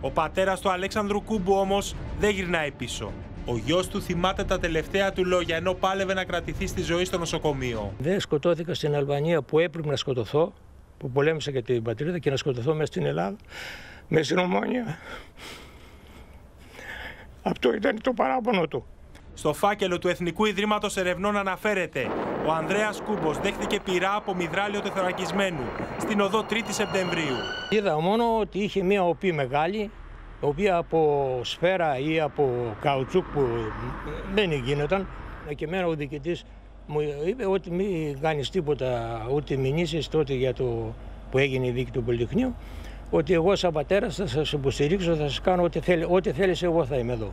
Ο πατέρας του Αλέξανδρου Κούμπου όμως δεν γυρνάει πίσω. Ο γιος του θυμάται τα τελευταία του λόγια ενώ πάλευε να κρατηθεί στη ζωή στο νοσοκομείο. Δεν σκοτώθηκα στην Αλβανία που έπρεπε να σκοτωθώ, που πολέμησα για την πατρίδα, και να σκοτωθώ μέσα στην Ελλάδα, μέσα στην Ομόνια. Αυτό ήταν το παράπονο του. Στο φάκελο του Εθνικού Ιδρύματος Ερευνών αναφέρεται: ο Ανδρέας Κούμπος δέχτηκε πυρά από μυδράλιο τεθωρακισμένου στην οδό 3η Σεπτεμβρίου. Είδα μόνο ότι είχε μία οπή μεγάλη, η οποία από σφαίρα ή από καουτσούκ που δεν γίνονταν. Και εμένα ο διοικητής μου είπε ότι μην κάνεις τίποτα, ούτε μηνύσεις τότε για το που έγινε η δίκη του Πολυτεχνείου, ότι εγώ σαν πατέρας θα σας υποστηρίξω, θα σας κάνω ό,τι θέλεις, εγώ θα είμαι εδώ.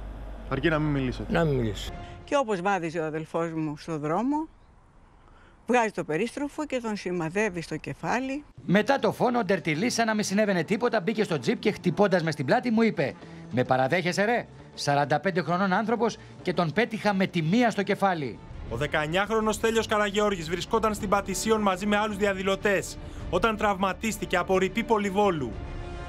Αρκεί να μην μιλήσετε. Να μην μιλήσει. Και όπως βάδιζε ο αδελφός μου στο δρόμο, βγάζει το περίστροφο και τον σημαδεύει στο κεφάλι. Μετά το φόνο, ο Ντερτιλής, σαν να μην συνέβαινε τίποτα, μπήκε στο τζιπ και χτυπώντας με στην πλάτη μου είπε: «Με παραδέχεσαι, ρε?» 45 χρονών άνθρωπος, και τον πέτυχα με τη μία στο κεφάλι. Ο 19χρονος Στέλιος Καραγεώργης βρισκόταν στην Πατησίων μαζί με άλλους διαδηλωτές όταν τραυματίστηκε από ρηπή πολυβόλου.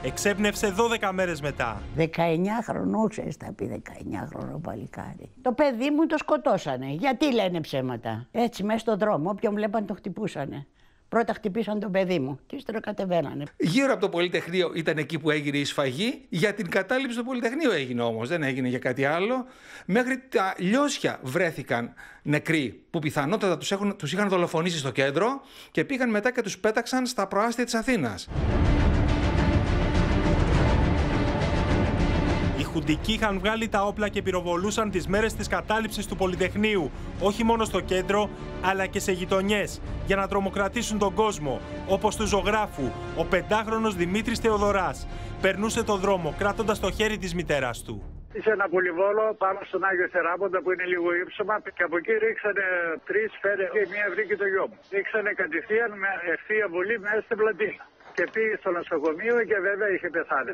Εξέπνευσε 12 μέρες μετά. 19χρονο, ξέρεις θα πει 19χρονο παλικάρι. Το παιδί μου το σκοτώσανε. Γιατί λένε ψέματα? Έτσι μέσα στον δρόμο, όποιον βλέπαν το χτυπούσανε. Πρώτα χτυπήσαν το παιδί μου και ύστερα κατεβαίνανε. Γύρω από το Πολυτεχνείο ήταν εκεί που έγινε η σφαγή. Για την κατάληψη του Πολυτεχνείου έγινε όμως, δεν έγινε για κάτι άλλο. Μέχρι τα Λιώσια βρέθηκαν νεκροί που πιθανότατα τους είχαν δολοφονήσει στο κέντρο και πήγαν μετά και τους πέταξαν στα προάστια της Αθήνας. Οι Χουντικοί είχαν βγάλει τα όπλα και πυροβολούσαν τις μέρες της κατάληψης του Πολυτεχνείου, όχι μόνο στο κέντρο, αλλά και σε γειτονιές, για να τρομοκρατήσουν τον κόσμο, όπως του ζωγράφου, ο 5χρονος Δημήτρης Θεοδωράς. Περνούσε το δρόμο, κράτοντας το χέρι της μητέρας του. Σε ένα πολυβόλο πάνω στον Άγιο Θεράποντα που είναι λίγο ύψωμα και από εκεί ρίξανε 3 σφαίρες και μία βρήκε το γιο μου. Ρίξανε κατευθείαν με ευθεία βολή μέσα στην πλατεία. Και πήγε στο νοσοκομείο και βέβαια είχε πεθάνει.